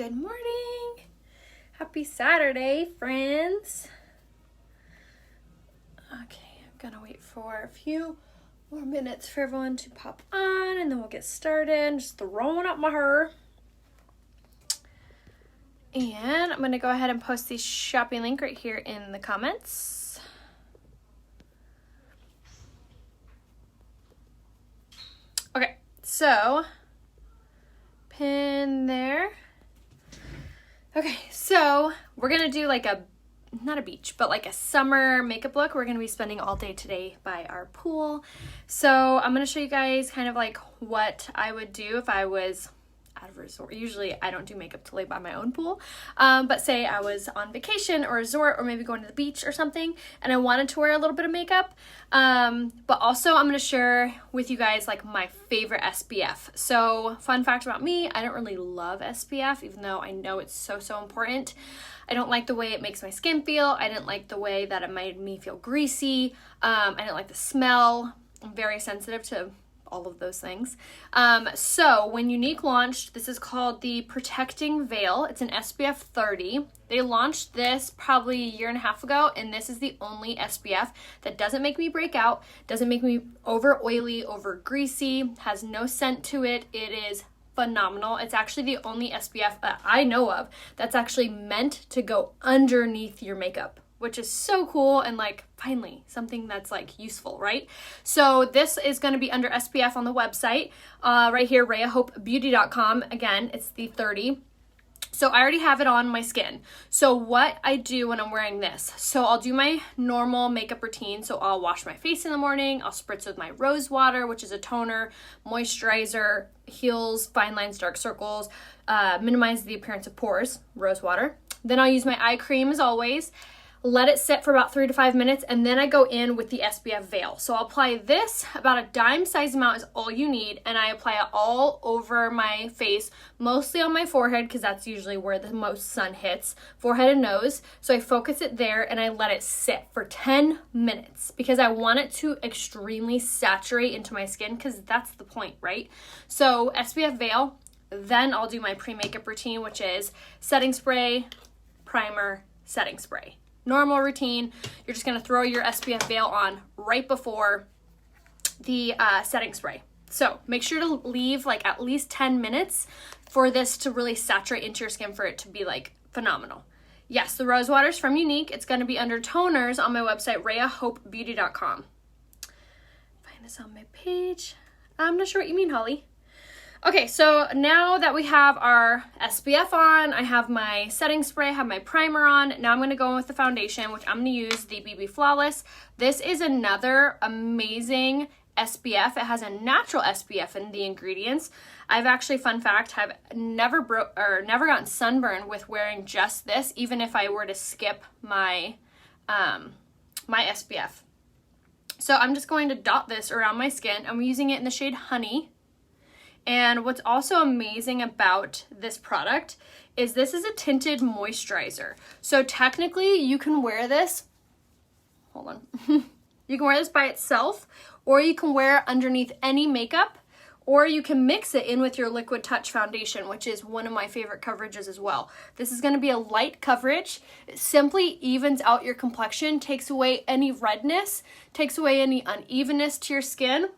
Good morning. Happy Saturday, friends. Okay, I'm gonna wait for a few more minutes for everyone to pop on and then we'll get started. Just throwing up my hair. And I'm gonna go ahead and post the shopping link right here in the comments. Okay, so pin there. Okay, so we're gonna do like not a beach, but like a summer makeup look. We're gonna be spending all day today by our pool. So I'm gonna show you guys kind of like what I would do if I was at a resort. Usually I don't do makeup till I by my own pool, but say I was on vacation or a resort or maybe going to the beach or something and I wanted to wear a little bit of makeup, but also I'm going to share with you guys like my favorite SPF. So fun fact about me, I don't really love SPF even though I know it's so important. I don't like the way it makes my skin feel. I didn't like the way that it made me feel greasy. I didn't like the smell. I'm very sensitive to all of those things. So when Younique launched, this is called the Protecting Veil. It's an SPF 30. They launched this probably a year and a half ago, and this is the only SPF that doesn't make me break out, doesn't make me over oily, over greasy, has no scent to it. It is phenomenal. It's actually the only SPF that I know of that's actually meant to go underneath your makeup, which is so cool and like finally something that's like useful, right? So this is going to be under SPF on the website right here, RheaHopeBeauty.com. Again, it's the 30. So I already have it on my skin. So what I do when I'm wearing this, so I'll do my normal makeup routine. So I'll wash my face in the morning. I'll spritz with my rose water, which is a toner, moisturizer, heals fine lines, dark circles, minimize the appearance of pores, rose water. Then I'll use my eye cream as always. Let it sit for about 3 to 5 minutes, and then I go in with the SPF veil. So I'll apply this, about a dime size amount is all you need, and I apply it all over my face, mostly on my forehead, because that's usually where the most sun hits, forehead and nose. So I focus it there, and I let it sit for 10 minutes, because I want it to extremely saturate into my skin, because that's the point, right? So SPF veil, then I'll do my pre-makeup routine, which is setting spray, primer, setting spray. Normal routine, you're just going to throw your SPF veil on right before the setting spray. So make sure to leave like at least 10 minutes for this to really saturate into your skin for it to be like phenomenal. Yes, the rose water is from Younique. It's going to be under toners on my website, RheaHopeBeauty.com. Find this on my page. I'm not sure what you mean, Holly. Okay, so now that we have our SPF on, I have my setting spray, I have my primer on. Now I'm going to go in with the foundation, which I'm going to use the BB Flawless. this is another amazing SPF. It has a natural SPF in the ingredients. I've actually, fun fact, have never gotten sunburned with wearing just this, even if I were to skip my my SPF. So I'm just going to dot this around my skin. I'm using it in the shade Honey. And what's also amazing about this product is this is a tinted moisturizer. So technically you can wear this, hold on, you can wear this by itself, or you can wear it underneath any makeup, or you can mix it in with your Liquid Touch foundation, which is one of my favorite coverages as well. This is going to be a light coverage. It simply evens out your complexion, takes away any redness, takes away any unevenness to your skin,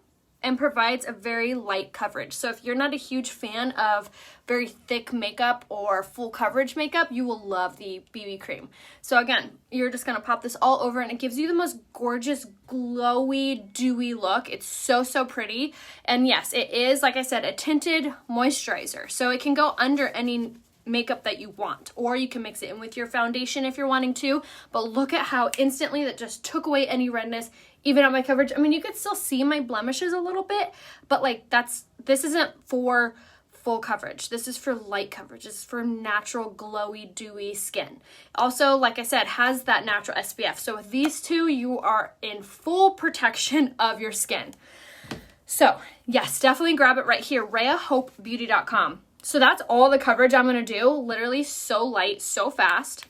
and provides a very light coverage. So if you're not a huge fan of very thick makeup or full coverage makeup, you will love the BB cream. So again, you're just gonna pop this all over and it gives you the most gorgeous, glowy, dewy look. It's so, so pretty. And yes, it is, like I said, a tinted moisturizer. So it can go under any makeup that you want, or you can mix it in with your foundation if you're wanting to. But look at how instantly that just took away any redness, even on my coverage. I mean, you could still see my blemishes a little bit, but like this isn't for full coverage. This is for light coverage. This is for natural, glowy, dewy skin. Also, like I said, has that natural SPF. So with these two, you are in full protection of your skin. So yes, definitely grab it right here, RheaHopeBeauty.com. So that's all the coverage I'm going to do. Literally so light, so fast.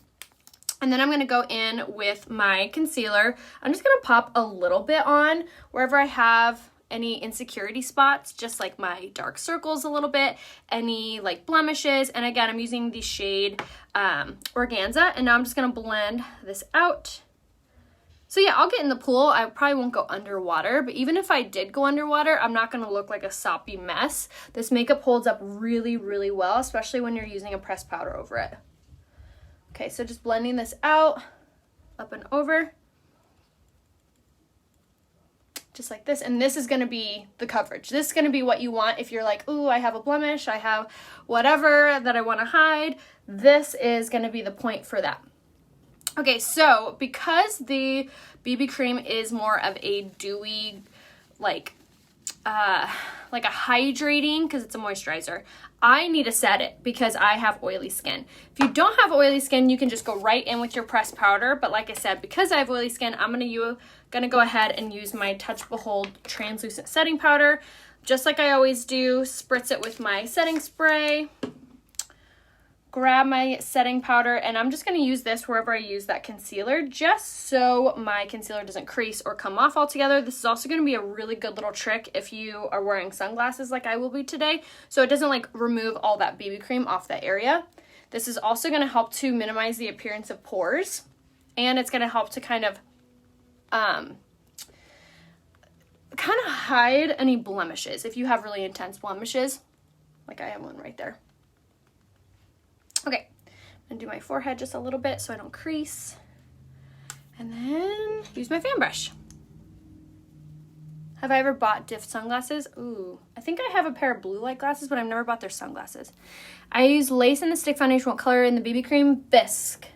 And then I'm going to go in with my concealer. I'm just going to pop a little bit on wherever I have any insecurity spots, just like my dark circles a little bit, any like blemishes. And again, I'm using the shade Organza, and now I'm just gonna blend this out. So yeah, I'll get in the pool. I probably won't go underwater, but even if I did go underwater, I'm not gonna look like a soppy mess. This makeup holds up really, really well, especially when you're using a pressed powder over it. Okay, so just blending this out, up and over. Just like this, and this is gonna be the coverage. This is gonna be what you want if you're like, ooh, I have a blemish, I have whatever that I wanna hide. This is gonna be the point for that. Okay, so because the BB cream is more of a dewy, like a hydrating, because it's a moisturizer, I need to set it because I have oily skin. If you don't have oily skin, you can just go right in with your pressed powder. But like I said, because I have oily skin, I'm gonna go ahead and use my Touch Behold translucent setting powder. Just like I always do, spritz it with my setting spray. Grab my setting powder, and I'm just going to use this wherever I use that concealer, just so my concealer doesn't crease or come off altogether. This is also going to be a really good little trick if you are wearing sunglasses like I will be today, so it doesn't like remove all that BB cream off that area. This is also going to help to minimize the appearance of pores, and it's going to help to kind of hide any blemishes if you have really intense blemishes, like I have one right there. Okay, I'm gonna do my forehead just a little bit so I don't crease. And then use my fan brush. Have I ever bought Diff sunglasses? Ooh, I think I have a pair of blue light glasses, but I've never bought their sunglasses. I use Lace in the Stick Foundation. What color in the BB cream? Bisque.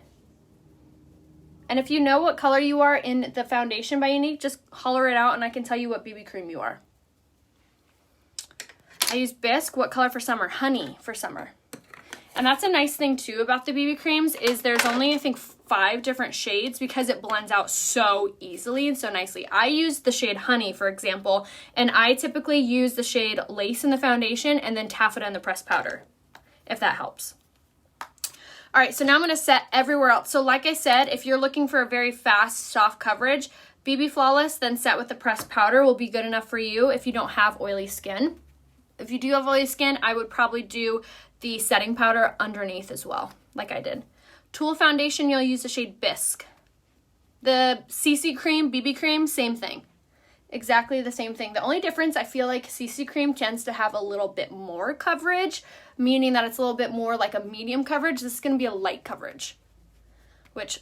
And if you know what color you are in the foundation by Younique, just holler it out and I can tell you what BB cream you are. I use Bisque. What color for summer? Honey for summer. And that's a nice thing too about the BB creams is there's only, I think, 5 different shades because it blends out so easily and so nicely. I use the shade Honey, for example, and I typically use the shade Lace in the foundation and then Taffeta in the pressed powder, if that helps. All right, so now I'm gonna set everywhere else. So like I said, if you're looking for a very fast, soft coverage, BB Flawless, then set with the pressed powder will be good enough for you if you don't have oily skin. If you do have oily skin, I would probably do the setting powder underneath as well, like I did. Tulle foundation, you'll use the shade Bisque. The CC cream, BB cream, same thing. Exactly the same thing. The only difference, I feel like CC cream tends to have a little bit more coverage, meaning that it's a little bit more like a medium coverage. This is gonna be a light coverage, which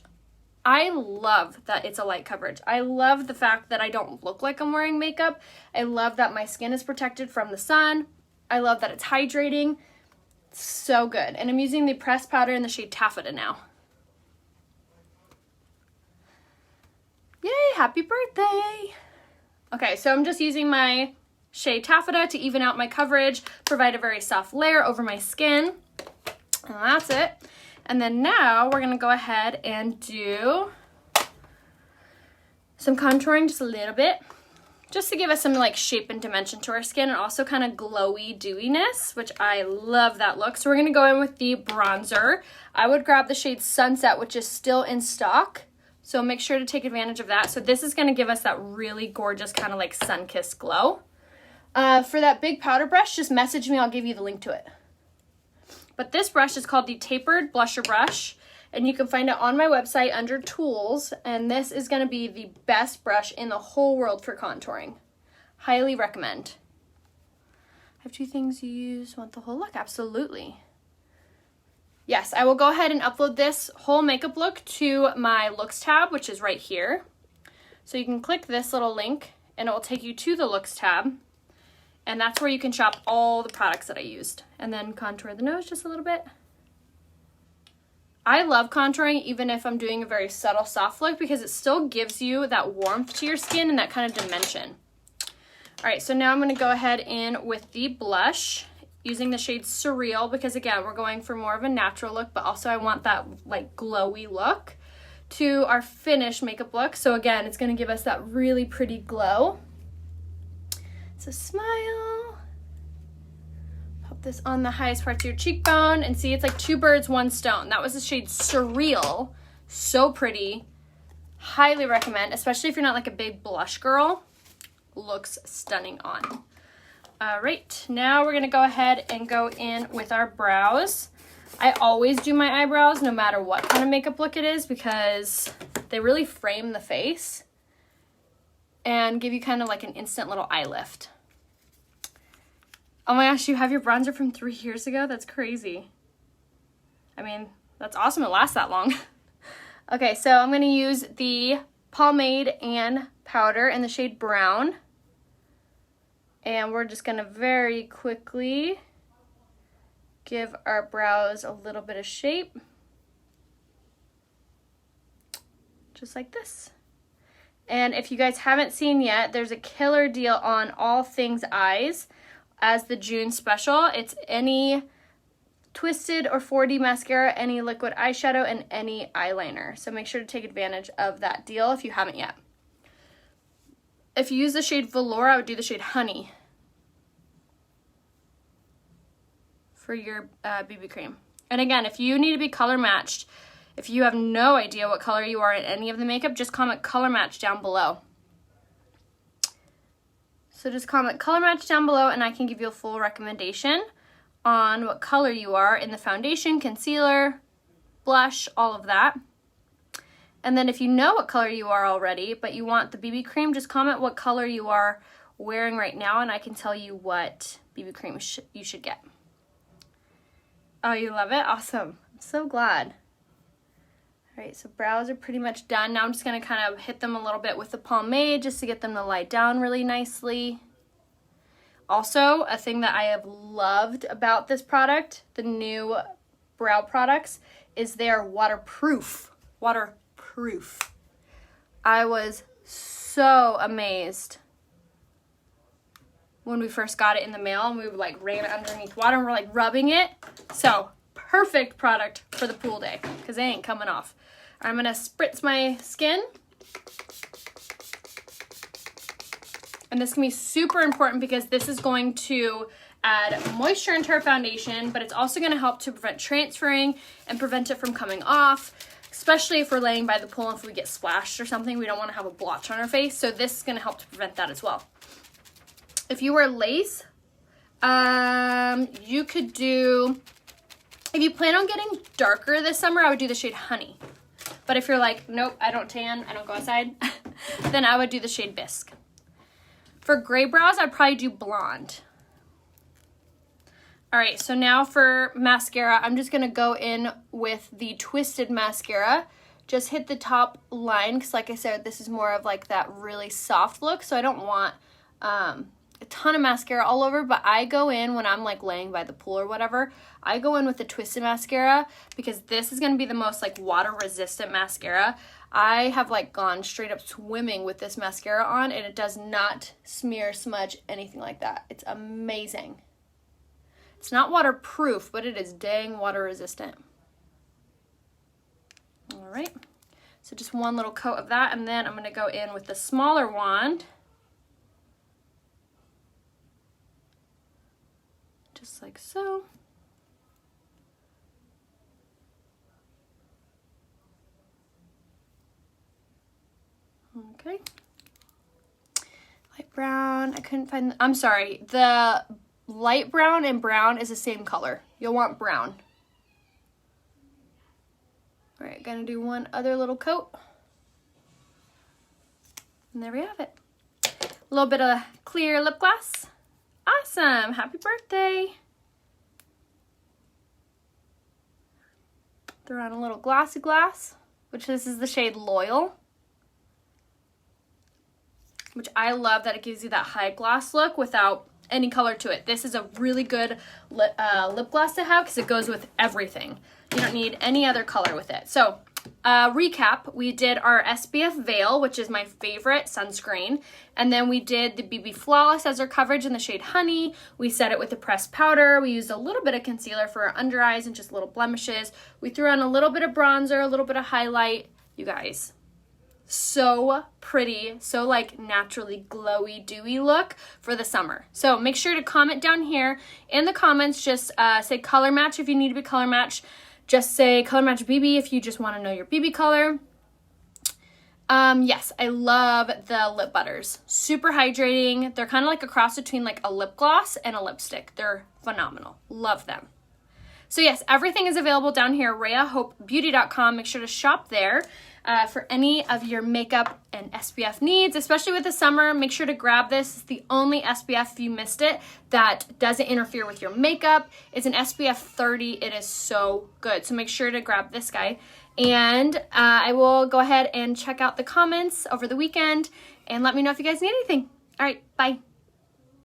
I love that it's a light coverage. I love the fact that I don't look like I'm wearing makeup. I love that my skin is protected from the sun. I love that it's hydrating. So good. And I'm using the pressed powder in the shade Taffeta now. Yay, happy birthday. Okay, so I'm just using my shade Taffeta to even out my coverage, provide a very soft layer over my skin. And that's it. And then now we're gonna go ahead and do some contouring just a little bit, just to give us some like shape and dimension to our skin and also kind of glowy dewiness, which I love that look. So we're gonna go in with the bronzer. I would grab the shade Sunset, which is still in stock. So make sure to take advantage of that. So this is gonna give us that really gorgeous kind of like sun-kissed glow. For that big powder brush, just message me, I'll give you the link to it. But this brush is called the Tapered Blusher Brush, and you can find it on my website under Tools, and this is going to be the best brush in the whole world for contouring. Highly recommend. I have 2 things you use. Want the whole look? Absolutely. Yes, I will go ahead and upload this whole makeup look to my Looks tab, which is right here. So you can click this little link, and it will take you to the Looks tab. And that's where you can shop all the products that I used. And then contour the nose just a little bit. I love contouring even if I'm doing a very subtle soft look because it still gives you that warmth to your skin and that kind of dimension. All right, so now I'm gonna go ahead in with the blush using the shade Surreal because again, we're going for more of a natural look, but also I want that like glowy look to our finished makeup look. So again, it's gonna give us that really pretty glow. So smile. Pop this on the highest parts of your cheekbone and see it's like 2 birds, 1 stone. That was the shade Surreal. So pretty. Highly recommend, especially if you're not like a big blush girl. looks stunning on. All right, now we're gonna go ahead and go in with our brows. I always do my eyebrows no matter what kind of makeup look it is because they really frame the face and give you kind of like an instant little eye lift. Oh my gosh, you have your bronzer from 3 years ago? That's crazy. I mean, that's awesome it lasts that long. Okay, so I'm gonna use the pomade and powder in the shade brown. And we're just gonna very quickly give our brows a little bit of shape. Just like this. And if you guys haven't seen yet, there's a killer deal on all things eyes as the June special. It's any twisted or 4D mascara, any liquid eyeshadow, and any eyeliner. So make sure to take advantage of that deal if you haven't yet. If you use the shade Velour, I would do the shade Honey for your BB cream. And again, if you need to be color matched, if you have no idea what color you are in any of the makeup, just comment color match down below. So just comment color match down below and I can give you a full recommendation on what color you are in the foundation, concealer, blush, all of that. And then if you know what color you are already, but you want the BB cream, just comment what color you are wearing right now and I can tell you what BB cream you should get. Oh, you love it? Awesome. I'm so glad. All right, so brows are pretty much done. Now I'm just gonna kind of hit them a little bit with the pomade just to get them to lie down really nicely. Also, a thing that I have loved about this product, the new brow products, is they're waterproof. Waterproof. I was so amazed when we first got it in the mail and we like ran it underneath water and we're like rubbing it. So perfect product for the pool day because they ain't coming off. I'm gonna spritz my skin. And this can be super important because this is going to add moisture into our foundation, but it's also gonna help to prevent transferring and prevent it from coming off, especially if we're laying by the pool and if we get splashed or something, we don't wanna have a blotch on our face. So this is gonna help to prevent that as well. If you wear lace, you could do, if you plan on getting darker this summer, I would do the shade Honey. But if you're like, nope, I don't tan, I don't go outside, then I would do the shade Bisque. For gray brows, I'd probably do Blonde. All right, so now for mascara, I'm just gonna go in with the Twisted mascara. Just hit the top line, because like I said, this is more of like that really soft look, so I don't want a ton of mascara all over, but I go in when I'm like laying by the pool or whatever, I go in with the Twisted mascara because this is gonna be the most like water resistant mascara. I have like gone straight up swimming with this mascara on and it does not smear, smudge, anything like that. It's amazing. It's not waterproof, but it is dang water resistant. All right, so just one little coat of that and then I'm gonna go in with the smaller wand. Just like so. Okay. Light brown, I couldn't find, I'm sorry, the light brown and brown is the same color. You'll want brown. All right, gonna do one other little coat. And there we have it. A little bit of clear lip gloss. Awesome, happy birthday. Throw on a little glossy glass, which this is the shade Loyal. Which I love that it gives you that high gloss look without any color to it. This is a really good lip gloss to have because it goes with everything. You don't need any other color with it. So, recap, we did our SPF Veil, which is my favorite sunscreen. And then we did the BB Flawless as our coverage in the shade Honey. We set it with the pressed powder. We used a little bit of concealer for our under eyes and just little blemishes. We threw on a little bit of bronzer, a little bit of highlight. You guys, so pretty, so like naturally glowy, dewy look for the summer. So make sure to comment down here in the comments, just say color match if you need to be color matched. Just say color match BB if you just want to know your BB color. Yes, I love the lip butters. Super hydrating. They're kind of like a cross between like a lip gloss and a lipstick. They're phenomenal. Love them. So yes, everything is available down here, RheaHopeBeauty.com. Make sure to shop there for any of your makeup and SPF needs, especially with the summer. Make sure to grab this. It's the only SPF, if you missed it, that doesn't interfere with your makeup. It's an SPF 30. It is so good. So make sure to grab this guy. And I will go ahead and check out the comments over the weekend and let me know if you guys need anything. All right, bye.